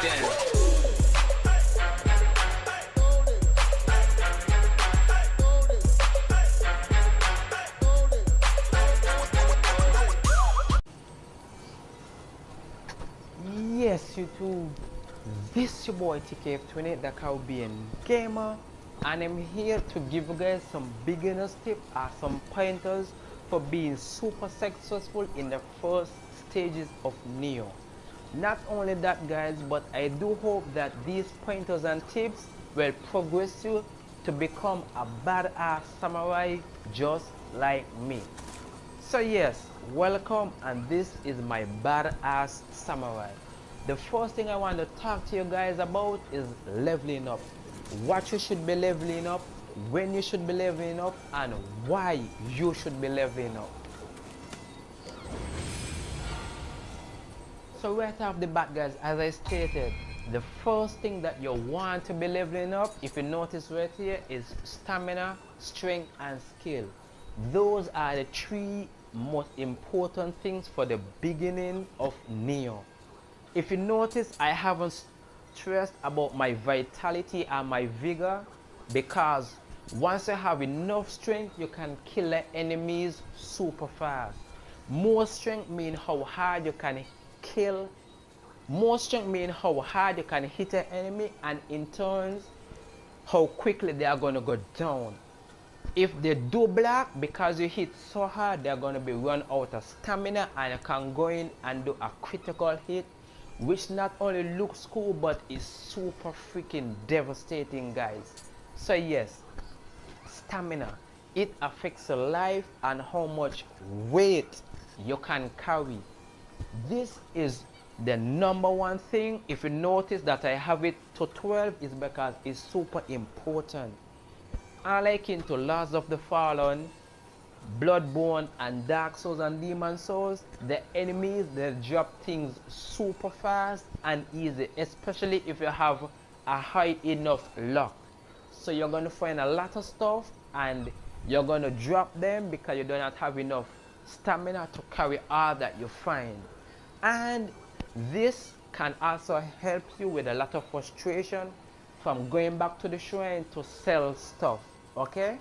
again. Yes, YouTube. This your boy TKF28, the Caribbean Gamer, and I'm here to give you guys some beginners tips or some pointers for being super successful in the first stages of Nioh. Not only that, guys, but I do hope that these pointers and tips will progress you to become a badass samurai just like me. So yes, welcome, and this is my badass samurai. The first thing I want to talk to you guys about is leveling up. What you should be leveling up, when you should be leveling up, and why you should be leveling up. So right off the bat, guys, as I stated, the first thing that you want to be leveling up, if you notice right here, is stamina, strength, and skill. Those are the three most important things for the beginning of Nioh. If you notice, I haven't stressed about my vitality and my vigor, because once you have enough strength, you can kill the enemies super fast. More strength means how hard you can kill. More strength means how hard you can hit an enemy, and in turn, how quickly they are going to go down. If they do block, because you hit so hard, they're going to be run out of stamina, and you can go in and do a critical hit, which not only looks cool but is super freaking devastating, guys. So yes, stamina, it affects your life and how much weight you can carry. This is the number one thing. If you notice that I have it to 12, is because it's super important. Unlike into Lords of the Fallen, Bloodborne, and Dark Souls and Demon Souls, the enemies, they drop things super fast and easy, especially if you have a high enough luck. So you're going to find a lot of stuff and you're going to drop them because you do not have enough stamina to carry all that you find. And this can also help you with a lot of frustration from going back to the shrine to sell stuff. Okay,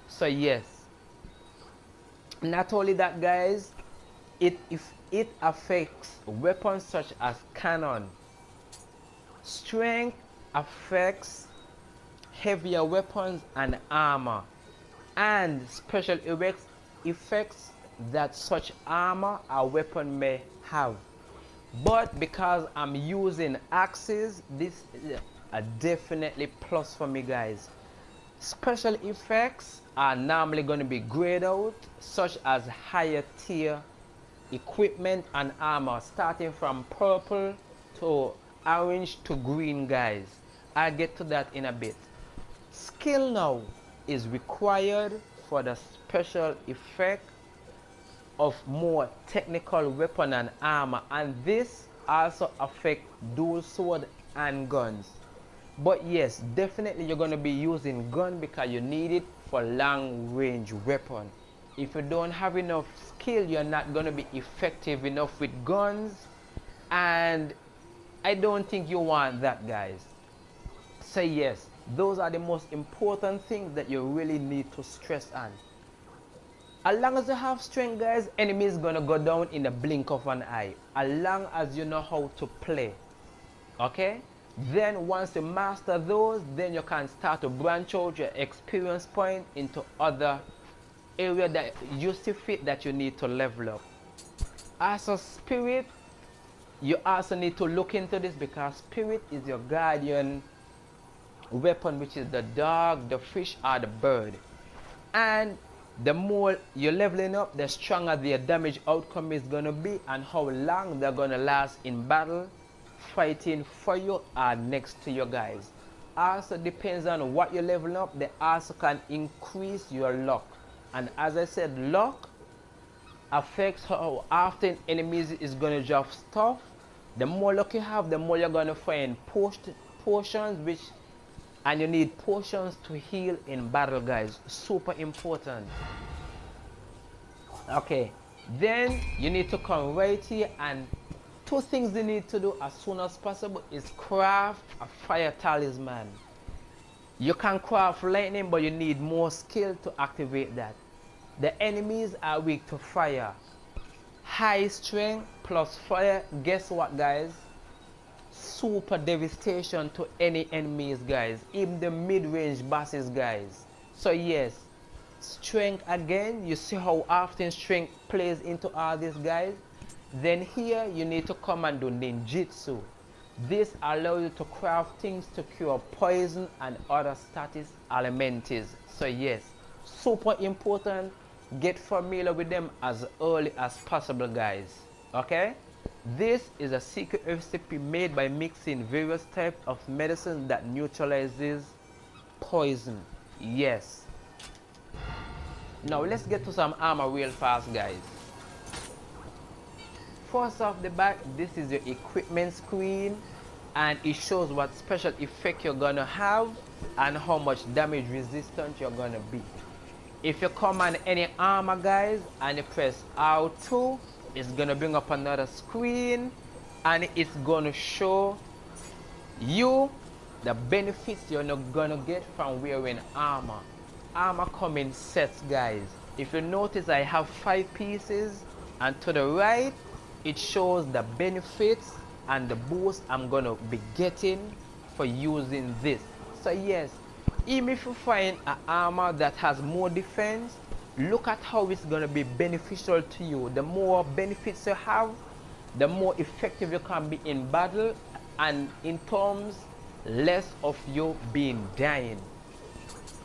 so yes, not only that, guys, it affects weapons such as cannon. Strength affects heavier weapons and armor, and special effects that such armor or weapon may have. But because I'm using axes, this is a definitely plus for me, guys. Special effects are normally going to be grayed out, such as higher tier equipment and armor, starting from purple to orange to green, guys. I'll get to that in a bit. Skill now is required for the special effect of more technical weapon and armor, and this also affects dual sword and guns. But yes, definitely you're going to be using gun because you need it for long range weapon. If you don't have enough skill, you're not going to be effective enough with guns, and I don't think you want that, guys. So yes, those are the most important things that you really need to stress on. As long as you have strength, guys, enemies gonna go down in the blink of an eye. As long as you know how to play. Okay? Then once you master those, then you can start to branch out your experience point into other areas that you see fit that you need to level up. As a spirit, you also need to look into this, because spirit is your guardian weapon, which is the dog, the fish, or the bird. And the more you're leveling up, the stronger their damage outcome is going to be, and how long they're going to last in battle, fighting for you or next to you, guys. Also depends on what you're leveling up. They also can increase your luck, and as I said, luck affects how often enemies is going to drop stuff. The more luck you have, the more you're going to find potions, and you need potions to heal in battle, guys. Super important. Okay, then you need to come right here and Two things you need to do as soon as possible is craft a fire talisman. You can craft lightning, but you need more skill to activate that. The enemies are weak to fire. High strength plus fire, guess what guys? Super devastation to any enemies guys, even the mid-range bosses guys. So yes, strength again, you see how often strength plays into all this guys. Then here you need to come and do ninjutsu. This allows you to craft things to cure poison and other status elements. So yes, super important, get familiar with them as early as possible guys. Okay, this is a secret recipe made by mixing various types of medicine that neutralizes poison. Yes, now let's get to some armor real fast guys. First off the back, this is your equipment screen, and it shows what special effect you're gonna have and how much damage resistant you're gonna be. If you command any armor guys and you press R2, it's gonna bring up another screen and it's gonna show you the benefits you're not gonna get from wearing armor. Armor come in sets guys. If you notice, I have 5 pieces, and to the right it shows the benefits and the boost I'm gonna be getting for using this. So yes, even if you find an armor that has more defense, look at how it's gonna be beneficial to you. The more benefits you have, the more effective you can be in battle, and in terms less of you being dying.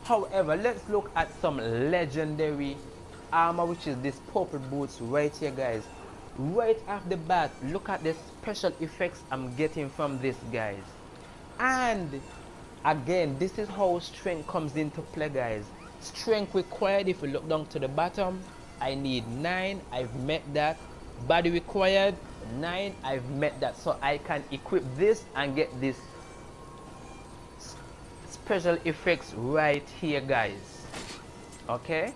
However, let's look at some legendary armor, which is this purple boots right here guys. Right off the bat, look at the special effects I'm getting from this guys. And again, this is how strength comes into play guys. Strength required, if you look down to the bottom, I need 9, I've met that. Body required 9, I've met that. So I can equip this and get this special effects right here guys. Okay,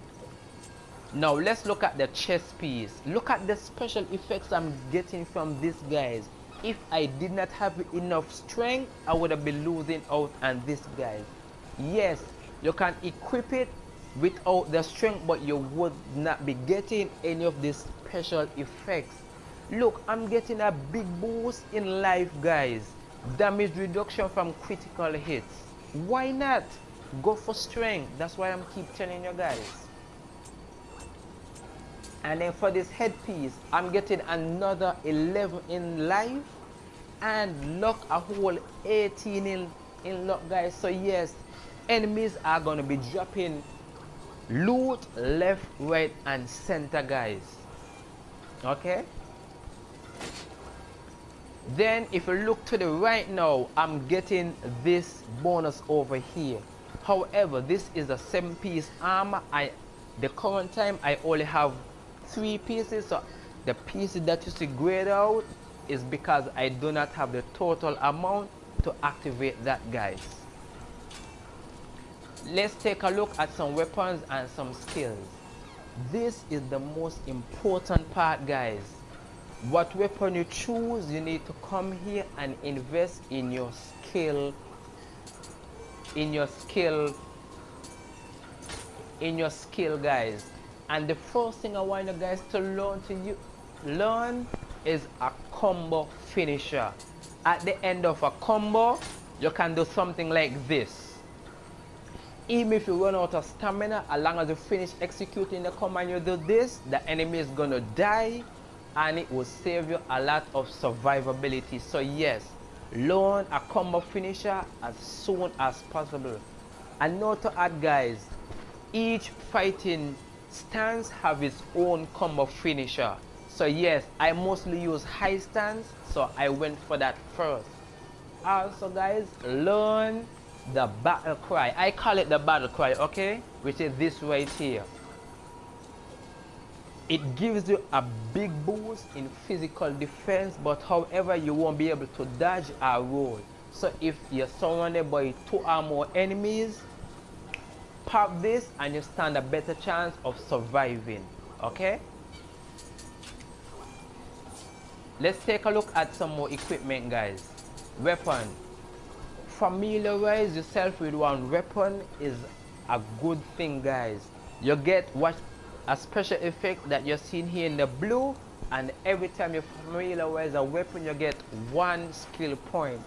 now let's look at the chest piece. Look at the special effects I'm getting from this guys. If I did not have enough strength, I would have been losing out on this guys. Yes, you can equip it without the strength, but you would not be getting any of these special effects. Look, I'm getting a big boost in life guys. Damage reduction from critical hits. Why not go for strength? That's why I'm keep telling you guys. And then for this headpiece, I'm getting another 11 in life and luck, a whole 18 in luck guys. So yes, enemies are going to be dropping loot left, right and center guys. Okay, then if you look to the right now, I'm getting this bonus over here. However, this is a 7-piece armor. The current time I only have 3 pieces, so the pieces that you see grayed out is because I do not have the total amount to activate that guys. Let's take a look at some weapons and some skills. This is the most important part guys. What weapon you choose, you need to come here and invest in your skill, guys. And the first thing I want you guys to learn is a combo finisher. At the end of a combo, you can do something like this. Even if you run out of stamina, as long as you finish executing the command, you do this, the enemy is gonna die and it will save you a lot of survivability. So yes, learn a combo finisher as soon as possible. And note to add guys, each fighting stance have its own combo finisher. So yes, I mostly use high stance, so I went for that first. Also guys, learn the battle cry. I call it the battle cry, okay, which is this right here. It gives you a big boost in physical defense, but however you won't be able to dodge or roll. So if you're surrounded by 2 or more enemies, pop this and you stand a better chance of surviving. Okay, Let's take a look at some more equipment, guys. Weapon. Familiarize yourself with one weapon is a good thing, guys. You get what a special effect that you're seeing here in the blue, and every time you familiarize a weapon you get 1 skill point,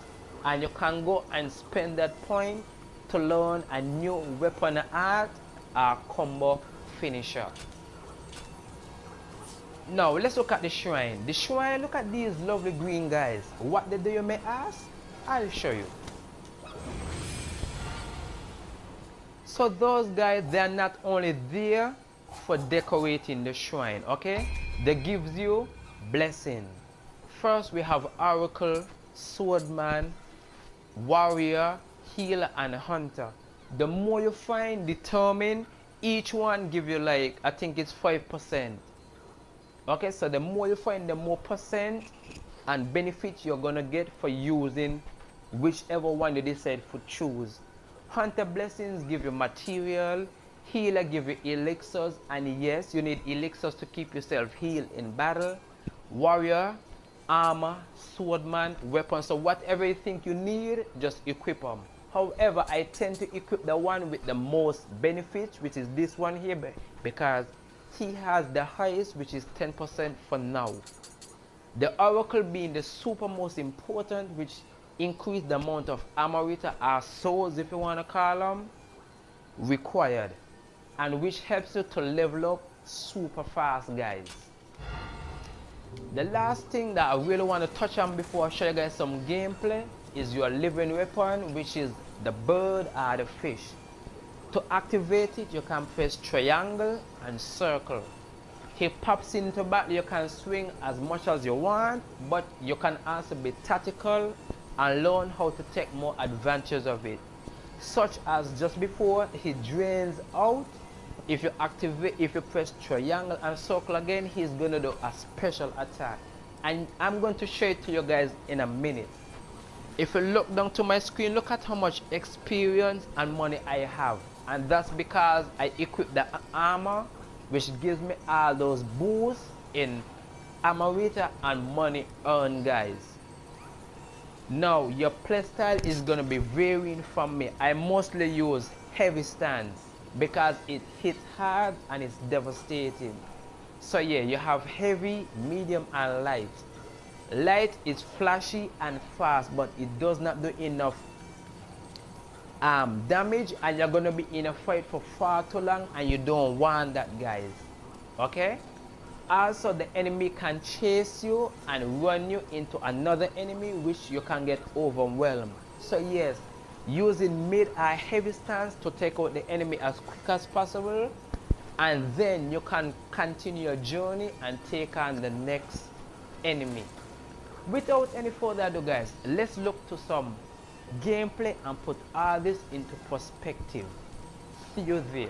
and you can go and spend that point to learn a new weapon art or combo finisher. Now let's look at the shrine. The shrine, look at these lovely green guys. What they do, you may ask? I'll show you. So those guys, they're not only there for decorating the shrine, okay? They gives you blessing. First we have Oracle, Swordman, Warrior, Healer, and Hunter. The more you find, determine, each one give you like, I think it's 5%. Okay, so the more you find, the more percent and benefit you're gonna get for using whichever one you decide to choose. Hunter blessings give you material, healer give you elixirs, and yes, you need elixirs to keep yourself healed in battle. Warrior, armor, swordman, weapons. So whatever you think you need, just equip them. However, I tend to equip the one with the most benefits, which is this one here, because he has the highest, which is 10% for now. The Oracle being the super most important, which increase the amount of amorita or souls, if you want to call them, required, and which helps you to level up super fast, guys. The last thing that I really want to touch on before I show you guys some gameplay is your living weapon, which is the bird or the fish. To activate it, you can press triangle and circle. He pops into battle, you can swing as much as you want, but you can also be tactical and learn how to take more advantage of it. Such as just before he drains out, if you press triangle and circle again, he's gonna do a special attack. And I'm going to show it to you guys in a minute. If you look down to my screen, look at how much experience and money I have. And that's because I equip the armor, which gives me all those boosts in amorita and money earned, guys. Now your playstyle is gonna be varying from me. I mostly use heavy stance because it hits hard and it's devastating. So yeah, you have heavy, medium, and light. Light is flashy and fast, but it does not do enough damage, and you're gonna be in a fight for far too long, and you don't want that, guys. Okay? Also, the enemy can chase you and run you into another enemy, which you can get overwhelmed. So yes, using mid or heavy stance to take out the enemy as quick as possible, and then you can continue your journey and take on the next enemy. Without any further ado, guys, let's look to some gameplay and put all this into perspective. See you there.